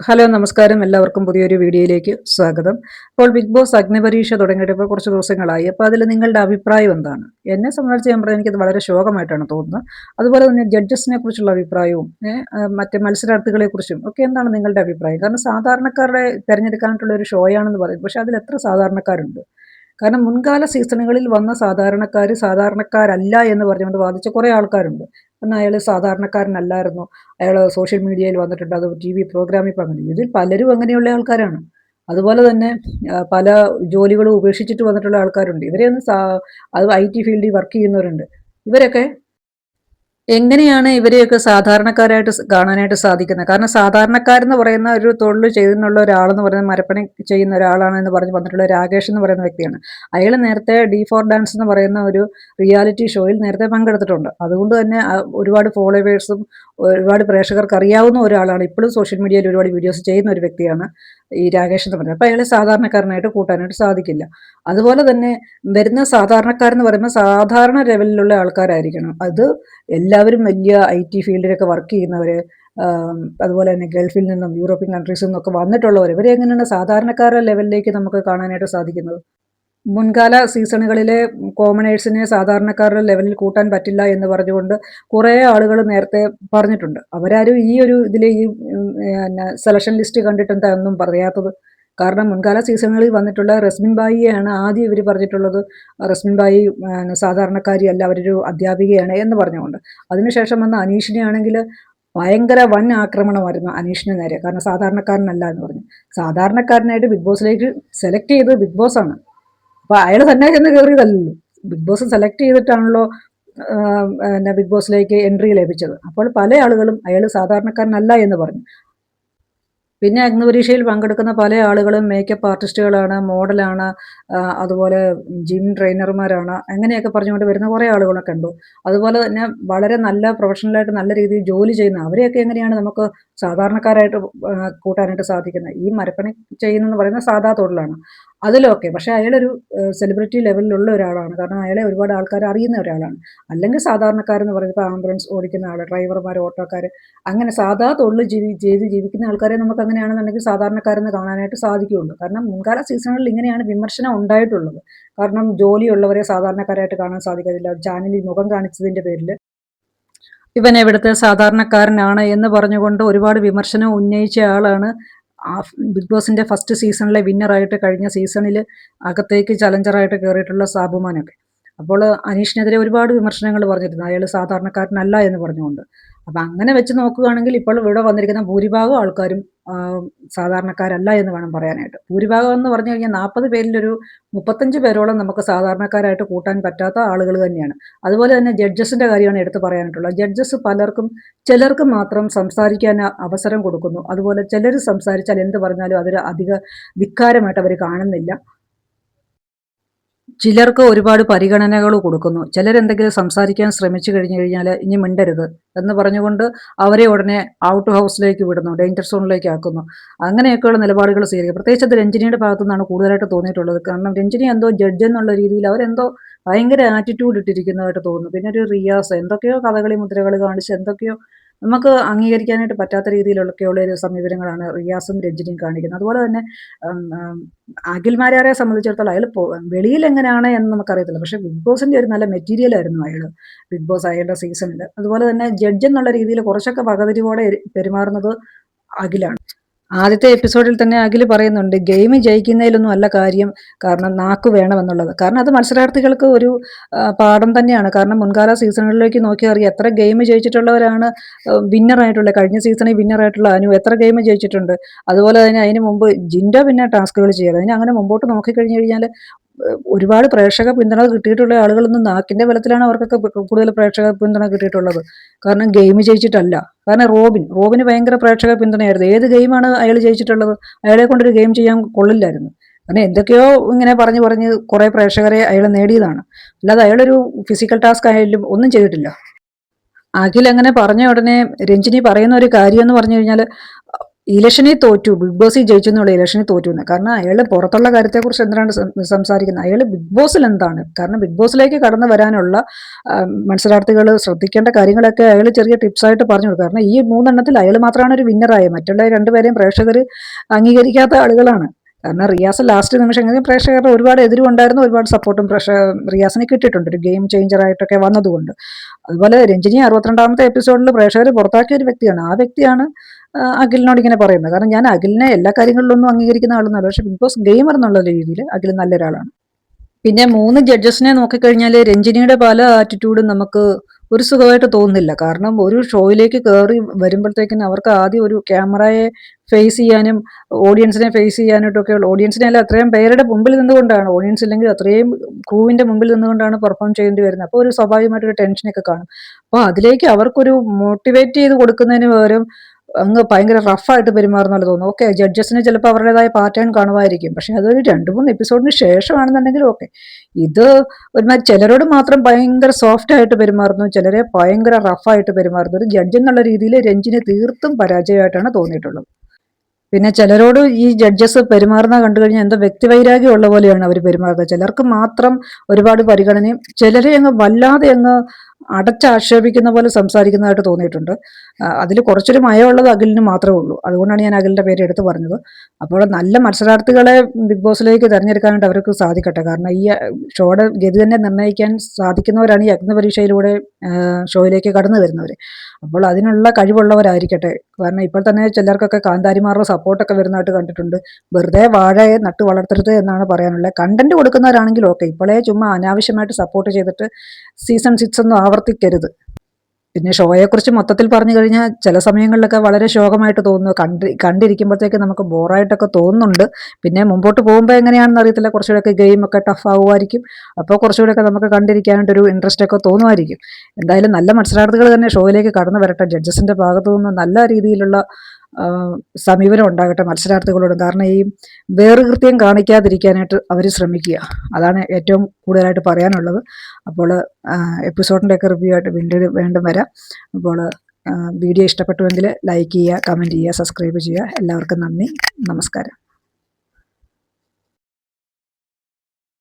Hello നമസ്കാരം. എല്ലാവർക്കും പുതിയൊരു വീഡിയോയിലേക്ക് സ്വാഗതം. ഇപ്പോൾ ബിഗ് ബോസ് അഗ്നിപരീക്ഷ തുടങ്ങിയിട്ട് ഇപ്പോൾ കുറച്ച് ദിവസങ്ങളായി. അപ്പോൾ അതിൽ നിങ്ങളുടെ അഭിപ്രായം എന്താണ്? എന്നെ സംബന്ധിച്ച് ഞാൻ പറയാം, എനിക്കത് വളരെ ശോകമായിട്ടാണ് തോന്നുന്നത്. അതുപോലെ തന്നെ ജഡ്ജസിനെ കുറിച്ചുള്ള അഭിപ്രായവും മറ്റ് മത്സരാർത്ഥികളെക്കുറിച്ചും ഒക്കെ എന്താണ് നിങ്ങളുടെ അഭിപ്രായം? കാരണം സാധാരണക്കാരുടെ തിരഞ്ഞെടുക്കാനായിട്ടുള്ള ഒരു ഷോയാണെന്ന് പറയും. പക്ഷേ അതിൽ എത്ര സാധാരണക്കാരുണ്ട്? കാരണം മുൻകാല സീസണുകളിൽ വന്ന സാധാരണക്കാർ സാധാരണക്കാരല്ല എന്ന് പറഞ്ഞുകൊണ്ട് വാദിച്ച കുറേ ആൾക്കാരുണ്ട്. എന്നാൽ അയാൾ സാധാരണക്കാരനല്ലായിരുന്നു, അയാൾ സോഷ്യൽ മീഡിയയിൽ വന്നിട്ടുണ്ട്, അത് ടി വി പ്രോഗ്രാമിൽ പങ്കെടുത്തു. ഇതിൽ പലരും അങ്ങനെയുള്ള ആൾക്കാരാണ്. അതുപോലെ തന്നെ പല ജോലികളും ഉപേക്ഷിച്ചിട്ട് വന്നിട്ടുള്ള ആൾക്കാരുണ്ട്. ഇവരെയൊന്നും അത് IT ഫീൽഡിൽ വർക്ക് ചെയ്യുന്നവരുണ്ട്. ഇവരൊക്കെ എങ്ങനെയാണ് ഇവരെയൊക്കെ സാധാരണക്കാരായിട്ട് കാണാനായിട്ട് സാധിക്കുന്നത്? കാരണം സാധാരണക്കാരെന്ന് പറയുന്ന ഒരു തൊഴിൽ ചെയ്യുന്നുള്ള ഒരാളെന്ന് പറയുന്നത് മരപ്പണി ചെയ്യുന്ന ഒരാളാണെന്ന് പറഞ്ഞ് വന്നിട്ടുള്ള രാകേഷ് എന്ന് പറയുന്ന വ്യക്തിയാണ്. അയാൾ നേരത്തെ D4 ഡാൻസ് എന്ന് പറയുന്ന ഒരു റിയാലിറ്റി ഷോയിൽ നേരത്തെ പങ്കെടുത്തിട്ടുണ്ട്. അതുകൊണ്ട് തന്നെ ഒരുപാട് ഫോളോവേഴ്സും ഒരുപാട് പ്രേക്ഷകർക്ക് അറിയാവുന്ന ഒരാളാണ്. ഇപ്പോഴും സോഷ്യൽ മീഡിയയിൽ ഒരുപാട് വീഡിയോസ് ചെയ്യുന്ന ഒരു വ്യക്തിയാണ് ഈ രാകേഷ് എന്ന് പറയുന്നത്. അപ്പോൾ അയാളെ സാധാരണക്കാരനായിട്ട് കൂട്ടാനായിട്ട് സാധിക്കില്ല. അതുപോലെ തന്നെ വരുന്ന സാധാരണക്കാരെന്ന് പറയുമ്പോൾ സാധാരണ ലെവലിലുള്ള ആൾക്കാരായിരിക്കണം. അത് എല്ലാവരും വലിയ IT ഫീൽഡിലൊക്കെ വർക്ക് ചെയ്യുന്നവർ, അതുപോലെ തന്നെ ഗൾഫിൽ നിന്നും യൂറോപ്യൻ കൺട്രീസിൽ നിന്നൊക്കെ വന്നിട്ടുള്ളവർ, ഇവരെ എങ്ങനെയാണ് സാധാരണക്കാരുടെ ലെവലിലേക്ക് നമുക്ക് കാണാനായിട്ട് സാധിക്കുന്നത്? മുൻകാല സീസണുകളിലെ കോമണേഴ്സിനെ സാധാരണക്കാരുടെ ലെവലിൽ കൂട്ടാൻ പറ്റില്ല എന്ന് പറഞ്ഞുകൊണ്ട് കുറേ ആളുകൾ നേരത്തെ പറഞ്ഞിട്ടുണ്ട്. അവരാരും ഈ ഒരു ഇതിൽ ഈ സെലക്ഷൻ ലിസ്റ്റ് കണ്ടിട്ട് എന്താ ഒന്നും പറയാത്തത്? കാരണം മുൻകാല സീസണുകളിൽ വന്നിട്ടുള്ള റസ്മിൻ ബായിയെയാണ് ആദ്യം ഇവർ പറഞ്ഞിട്ടുള്ളത്. റസ്മിൻ ബായി സാധാരണക്കാരിയല്ല, അവരൊരു അധ്യാപികയാണ് എന്ന് പറഞ്ഞുകൊണ്ട്. അതിനുശേഷം വന്ന അനീഷിനെ ആണെങ്കിൽ ഭയങ്കര വൻ ആക്രമണമായിരുന്നു അനീഷിന് നേരെ. കാരണം സാധാരണക്കാരനല്ല എന്ന് പറഞ്ഞു. സാധാരണക്കാരനായിട്ട് ബിഗ് ബോസിലേക്ക് സെലക്ട് ചെയ്തത് ബിഗ് ബോസ് ആണ്. അപ്പോൾ അയാൾ തന്നെ ചെന്ന് കയറിയതല്ലല്ലോ, ബിഗ് ബോസ് സെലക്ട് ചെയ്തിട്ടാണല്ലോ ബിഗ് ബോസിലേക്ക് എൻട്രി ലഭിച്ചത്. അപ്പോൾ പല ആളുകളും അയാൾ സാധാരണക്കാരനല്ല എന്ന് പറഞ്ഞു. പിന്നെ അഗ്നിപരീക്ഷയിൽ പങ്കെടുക്കുന്ന പല ആളുകളും മേക്കപ്പ് ആർട്ടിസ്റ്റുകളാണ്, മോഡലാണ്, അതുപോലെ ജിം ട്രെയിനർമാരാണ്, അങ്ങനെയൊക്കെ പറഞ്ഞുകൊണ്ട് വരുന്ന കുറേ ആളുകളെ കണ്ടു. അതുപോലെ തന്നെ വളരെ നല്ല പ്രൊഫഷണലായിട്ട് നല്ല രീതിയിൽ ജോലി ചെയ്യുന്ന അവരെയൊക്കെ എങ്ങനെയാണ് നമുക്ക് സാധാരണക്കാരായിട്ട് കൂട്ടാനായിട്ട് സാധിക്കുന്നത്? ഈ മരപ്പണി ചെയ്യുന്നതെന്ന് പറയുന്നത് സാധാ തൊഴിലാണ്, അതിലൊക്കെ. പക്ഷേ അയാളൊരു സെലിബ്രിറ്റി ലെവലിലുള്ള ഒരാളാണ്. കാരണം അയാളെ ഒരുപാട് ആൾക്കാർ അറിയുന്ന ഒരാളാണ്. അല്ലെങ്കിൽ സാധാരണക്കാരെന്ന് പറയുന്നത് ഇപ്പോൾ ആംബുലൻസ് ഓടിക്കുന്ന ആൾ, ഡ്രൈവർമാർ, ഓട്ടോക്കാർ, അങ്ങനെ സാധാ തൊഴിൽ ചെയ്ത് ജീവിക്കുന്ന ആൾക്കാരെ നമുക്ക് അങ്ങനെയാണെന്നുണ്ടെങ്കിൽ സാധാരണക്കാരെന്ന് കാണാനായിട്ട് സാധിക്കുകയുള്ളൂ. കാരണം മുൻകാല സീസണുകളിൽ ഇങ്ങനെയാണ് വിമർശനം ഉണ്ടായിട്ടുള്ളത്. കാരണം ജോലിയുള്ളവരെ സാധാരണക്കാരായിട്ട് കാണാൻ സാധിക്കത്തില്ല. ചാനലിൽ മുഖം കാണിച്ചതിൻ്റെ പേരിൽ ഇവൻ എവിടുത്തെ സാധാരണക്കാരനാണ് എന്ന് പറഞ്ഞുകൊണ്ട് ഒരുപാട് വിമർശനം ഉന്നയിച്ച ആളാണ് ബിഗ് ബോസിൻ്റെ ഫസ്റ്റ് സീസണിലെ വിന്നറായിട്ട് കഴിഞ്ഞ സീസണിൽ അകത്തേക്ക് ചലഞ്ചറായിട്ട് കയറിയിട്ടുള്ള സാബുമാനൊക്കെ. അപ്പോൾ അനീഷിനെതിരെ ഒരുപാട് വിമർശനങ്ങൾ പറഞ്ഞിരുന്നു, അയാൾ സാധാരണക്കാരനല്ല എന്ന് പറഞ്ഞുകൊണ്ട്. അപ്പം അങ്ങനെ വെച്ച് നോക്കുകയാണെങ്കിൽ ഇപ്പോൾ ഇവിടെ വന്നിരിക്കുന്ന ഭൂരിഭാഗം ആൾക്കാരും സാധാരണക്കാരല്ല എന്ന് വേണം പറയാനായിട്ട്. ഭൂരിഭാഗം എന്ന് പറഞ്ഞു കഴിഞ്ഞാൽ 40 പേരിലൊരു 35 പേരോളം നമുക്ക് സാധാരണക്കാരായിട്ട് കൂട്ടാൻ പറ്റാത്ത ആളുകൾ തന്നെയാണ്. അതുപോലെ തന്നെ ജഡ്ജസിൻ്റെ കാര്യമാണ് എടുത്ത് പറയാനായിട്ടുള്ളത്. ജഡ്ജസ് പലർക്കും, ചിലർക്ക് മാത്രം സംസാരിക്കാൻ അവസരം കൊടുക്കുന്നു. അതുപോലെ ചിലർ സംസാരിച്ചാൽ എന്ത് പറഞ്ഞാലും അതൊരു അധിക ധിക്കാരമായിട്ട് അവർ കാണുന്നില്ല. ചിലർക്ക് ഒരുപാട് പരിഗണനകൾ കൊടുക്കുന്നു. ചിലരെന്തെങ്കിലും സംസാരിക്കാൻ ശ്രമിച്ചു കഴിഞ്ഞു കഴിഞ്ഞാൽ ഇനി മിണ്ടരുത് എന്ന് പറഞ്ഞുകൊണ്ട് അവരെ ഉടനെ ഔട്ട് ഹൗസിലേക്ക് വിടുന്നു, ഡേഞ്ചർ സോണിലേക്ക് ആക്കുന്നു. അങ്ങനെയൊക്കെയുള്ള നിലപാടുകൾ സ്വീകരിക്കുക. പ്രത്യേകിച്ച് അത് രഞ്ജിനിയുടെ ഭാഗത്തു നിന്നാണ് കൂടുതലായിട്ട് തോന്നിയിട്ടുള്ളത്. കാരണം രഞ്ജിനി എന്തോ ജഡ്ജ് എന്നുള്ള രീതിയിൽ അവരെന്തോ ഭയങ്കര ആറ്റിറ്റ്യൂഡ് ഇട്ടിരിക്കുന്നതായിട്ട് തോന്നുന്നു. പിന്നെ ഒരു റിയാസ് എന്തൊക്കെയോ കഥകളി മുദ്രകൾ കാണിച്ച് എന്തൊക്കെയോ നമുക്ക് അംഗീകരിക്കാനായിട്ട് പറ്റാത്ത രീതിയിലൊക്കെയുള്ള ഒരു സമീപനങ്ങളാണ് റിയാസും രഞ്ജിനിയും കാണിക്കുന്നത്. അതുപോലെ തന്നെ അഖിൽമാരാരെ സംബന്ധിച്ചിടത്തോളം അയാൾ വെളിയിൽ എങ്ങനെയാണ് എന്ന് നമുക്കറിയത്തില്ല. പക്ഷേ ബിഗ് ബോസിൻ്റെ ഒരു നല്ല മെറ്റീരിയൽ ആയിരുന്നു അയാൾ ബിഗ് ബോസ് അയാളുടെ സീസണിൽ. അതുപോലെ തന്നെ ജഡ്ജ് എന്നുള്ള രീതിയിൽ കുറച്ചൊക്കെ വകതിരിവോടെ പെരുമാറുന്നത് അഖിലാണ്. ആദ്യത്തെ എപ്പിസോഡിൽ തന്നെ അഖിൽ പറയുന്നുണ്ട്, ഗെയിം ജയിക്കുന്നതിലൊന്നും അല്ല കാര്യം, കാരണം നാക്ക് വേണമെന്നുള്ളത്. കാരണം അത് മത്സരാർത്ഥികൾക്ക് ഒരു പാഠം തന്നെയാണ്. കാരണം മുൻകാല സീസണുകളിലേക്ക് നോക്കിയാൽ അറിയാം എത്ര ഗെയിം ജയിച്ചിട്ടുള്ളവരാണ് വിന്നറായിട്ടുള്ളത്. കഴിഞ്ഞ സീസണിൽ വിന്നറായിട്ടുള്ള അനു എത്ര ഗെയിം ജയിച്ചിട്ടുണ്ട്. അതുപോലെ തന്നെ അതിന് മുമ്പ് ജിൻഡോ പിന്നെ ടാസ്കുകൾ ചെയ്യാറ്. അതിന് അങ്ങനെ മുമ്പോട്ട് നോക്കിക്കഴിഞ്ഞ് കഴിഞ്ഞാൽ ഒരുപാട് പ്രേക്ഷക പിന്തുണ കിട്ടിയിട്ടുള്ള ആളുകളൊന്നും നാക്കിൻ്റെ ബലത്തിലാണ് അവർക്കൊക്കെ കൂടുതൽ പ്രേക്ഷക പിന്തുണ കിട്ടിയിട്ടുള്ളത്. കാരണം ഗെയിം ജയിച്ചിട്ടല്ല. കാരണം റോബിന് ഭയങ്കര പ്രേക്ഷക പിന്തുണയായിരുന്നു. ഏത് ഗെയിമാണ് അയാൾ ജയിച്ചിട്ടുള്ളത്? അയാളെ കൊണ്ടൊരു ഗെയിം ചെയ്യാൻ കൊള്ളില്ലായിരുന്നു. കാരണം എന്തൊക്കെയോ ഇങ്ങനെ പറഞ്ഞ് കുറേ പ്രേക്ഷകരെ അയാൾ നേടിയതാണ്. അല്ലാതെ അയാളൊരു ഫിസിക്കൽ ടാസ്ക് ആയാലും ഒന്നും ചെയ്തിട്ടില്ല. അഖിൽ അങ്ങനെ പറഞ്ഞ ഉടനെ രഞ്ജിനി പറയുന്ന ഒരു കാര്യം എന്ന് പറഞ്ഞു കഴിഞ്ഞാൽ, ഇലക്ഷനിൽ തോറ്റു, ബിഗ് ബോസിൽ ജയിച്ചു എന്നുള്ള ഇലക്ഷനിൽ തോറ്റു എന്ന്. കാരണം അയാൾ പുറത്തുള്ള കാര്യത്തെക്കുറിച്ച് എന്തിനാണ് സംസാരിക്കുന്നത്? അയാൾ ബിഗ് ബോസിൽ എന്താണ്? കാരണം ബിഗ് ബോസിലേക്ക് കടന്നു വരാനുള്ള മത്സരാർത്ഥികൾ ശ്രദ്ധിക്കേണ്ട കാര്യങ്ങളൊക്കെ അയാൾ ചെറിയ ടിപ്സായിട്ട് പറഞ്ഞു കൊടുക്കും. കാരണം ഈ 3 അയാൾ മാത്രമാണ് ഒരു വിന്നറായത്. മറ്റുള്ള 2 പേരെയും പ്രേക്ഷകർ അംഗീകരിക്കാത്ത ആളുകളാണ്. കാരണം റിയാസ് ലാസ്റ്റ് നിമിഷം പ്രേക്ഷകരുടെ ഒരുപാട് എതിരും ഉണ്ടായിരുന്നു, ഒരുപാട് സപ്പോർട്ടും റിയാസിന് കിട്ടിയിട്ടുണ്ട്, ഒരു ഗെയിം ചേഞ്ചറായിട്ടൊക്കെ വന്നതുകൊണ്ട്. അതുപോലെ രഞ്ജിനി 62ാമത്തെ എപ്പിസോഡിൽ പ്രേക്ഷകർ പുറത്താക്കിയ ഒരു വ്യക്തിയാണ്. ആ വ്യക്തിയാണ് അഖിലിനോട് ഇങ്ങനെ പറയുന്നത്. കാരണം ഞാൻ അഖിലിനെ എല്ലാ കാര്യങ്ങളിലൊന്നും അംഗീകരിക്കുന്ന ആളൊന്നുമല്ല, പക്ഷെ ബിഗ് ബോസ് ഗെയിമർ എന്നുള്ള രീതിയിൽ അഖിൽ നല്ലൊരാളാണ്. പിന്നെ 3 ജഡ്ജസിനെ നോക്കിക്കഴിഞ്ഞാൽ രഞ്ജിനിയുടെ പല ആറ്റിറ്റ്യൂഡും നമുക്ക് ഒരു സുഖമായിട്ട് തോന്നുന്നില്ല. കാരണം ഒരു ഷോയിലേക്ക് കയറി വരുമ്പോഴത്തേക്കിനും അവർക്ക് ആദ്യം ഒരു ക്യാമറയെ ഫേസ് ചെയ്യാനും ഓഡിയൻസിനെ ഫേസ് ചെയ്യാനായിട്ടൊക്കെ ഓഡിയൻസിനെ അല്ല, അത്രയും പേരുടെ മുമ്പിൽ നിന്നുകൊണ്ടാണ്, ഓഡിയൻസ് ഇല്ലെങ്കിൽ അത്രയും ക്രൂവിൻ്റെ മുമ്പിൽ നിന്നുകൊണ്ടാണ് പെർഫോം ചെയ്യേണ്ടി വരുന്നത്. അപ്പോൾ ഒരു സ്വാഭാവികമായിട്ടൊരു ടെൻഷനൊക്കെ കാണും. അപ്പോൾ അതിലേക്ക് അവർക്കൊരു മോട്ടിവേറ്റ് ചെയ്ത് കൊടുക്കുന്നതിന് പകരം അങ്ങ് ഭയങ്കര റഫായിട്ട് പെരുമാറുന്ന തോന്നും. ഓക്കെ, ജഡ്ജസിന് ചിലപ്പോൾ അവരുടേതായ പാറ്റേൺ കാണുമായിരിക്കും, പക്ഷെ അതൊരു 2-3 എപ്പിസോഡിന് ശേഷമാണെന്നുണ്ടെങ്കിൽ ഓക്കെ. ഇത് ഒരുമാതിരി ചിലരോട് മാത്രം ഭയങ്കര സോഫ്റ്റ് ആയിട്ട് പെരുമാറുന്നു, ചിലരെ ഭയങ്കര റഫായിട്ട് പെരുമാറുന്നു. ഒരു ജഡ്ജ് എന്നുള്ള രീതിയിൽ രഞ്ജിന് തീർത്തും പരാജയമായിട്ടാണ് തോന്നിയിട്ടുള്ളത്. പിന്നെ ചിലരോട് ഈ ജഡ്ജസ് പെരുമാറുന്ന കണ്ടു കഴിഞ്ഞാൽ എന്തോ വ്യക്തിവൈരാഗ്യം ഉള്ള പോലെയാണ് അവർ പെരുമാറുന്നത്. ചിലർക്ക് മാത്രം ഒരുപാട് പരിഗണനയും ചിലരെ അങ്ങ് വല്ലാതെ അങ്ങ് അടച്ചാക്ഷേപിക്കുന്ന പോലെ സംസാരിക്കുന്നതായിട്ട് തോന്നിയിട്ടുണ്ട്. അതിൽ കുറച്ചൊരു മയമുള്ളത് അഖിലിന് മാത്രമേ ഉള്ളൂ. അതുകൊണ്ടാണ് ഞാൻ അഖിലിൻ്റെ പേര് എടുത്ത് പറഞ്ഞത്. അപ്പോൾ നല്ല മത്സരാർത്ഥികളെ ബിഗ് ബോസിലേക്ക് തിരഞ്ഞെടുക്കാനായിട്ട് അവർക്ക് സാധിക്കട്ടെ. കാരണം ഈ ഷോയുടെ ഗതി തന്നെ നിർണ്ണയിക്കാൻ സാധിക്കുന്നവരാണ് ഈ അഗ്നിപരീക്ഷയിലൂടെ ഷോയിലേക്ക് കടന്നു വരുന്നവർ. അപ്പോൾ അതിനുള്ള കഴിവുള്ളവരായിരിക്കട്ടെ. കാരണം ഇപ്പോൾ തന്നെ ചിലർക്കൊക്കെ കാന്താരിമാരുടെ സപ്പോർട്ടൊക്കെ വരുന്നതായിട്ട് കണ്ടിട്ടുണ്ട്. വെറുതെ വാഴയെ നട്ട് വളർത്തരുത് എന്നാണ് പറയാനുള്ളത്. കണ്ടന്റ് കൊടുക്കുന്നവരാണെങ്കിൽ ഓക്കെ, ഇപ്പോഴേ ചുമ്മാ അനാവശ്യമായിട്ട് സപ്പോർട്ട് ചെയ്തിട്ട് സീസൺ 6 ഒന്നും ആവർത്തിക്കരുത്. പിന്നെ ഷോയെക്കുറിച്ച് മൊത്തത്തിൽ പറഞ്ഞു കഴിഞ്ഞാൽ ചില സമയങ്ങളിലൊക്കെ വളരെ ശോകമായിട്ട് തോന്നുന്നു. കണ്ടിരിക്കുമ്പോഴത്തേക്ക് നമുക്ക് ബോറായിട്ടൊക്കെ തോന്നുന്നുണ്ട്. പിന്നെ മുമ്പോട്ട് പോകുമ്പോൾ എങ്ങനെയാണെന്ന് അറിയത്തില്ല, കുറച്ചുകൂടെയൊക്കെ ഗെയിമൊക്കെ ടഫ് ആവുമായിരിക്കും. അപ്പോൾ കുറച്ചുകൂടെയൊക്കെ നമുക്ക് കണ്ടിരിക്കാനായിട്ടൊരു ഇൻട്രസ്റ്റ് ഒക്കെ തോന്നുമായിരിക്കും. എന്തായാലും നല്ല മത്സരാർത്ഥികൾ തന്നെ ഷോയിലേക്ക് കടന്നു വരട്ടെ. ജഡ്ജസിൻ്റെ ഭാഗത്തു നിന്ന് നല്ല രീതിയിലുള്ള സമീപനം ഉണ്ടാകട്ടെ മത്സരാർത്ഥികളോട്. കാരണം ഈ വേറുകൃത്യം കാണിക്കാതിരിക്കാനായിട്ട് അവർ ശ്രമിക്കുക, അതാണ് ഏറ്റവും കൂടുതലായിട്ട് പറയാനുള്ളത്. അപ്പോൾ എപ്പിസോഡിൻ്റെയൊക്കെ റിവ്യൂ ആയിട്ട് വീണ്ടും വരാം. അപ്പോൾ വീഡിയോ ഇഷ്ടപ്പെട്ടുവെങ്കിൽ ലൈക്ക് ചെയ്യുക, കമൻറ്റ് ചെയ്യുക, സബ്സ്ക്രൈബ് ചെയ്യുക. എല്ലാവർക്കും നന്ദി, നമസ്കാരം.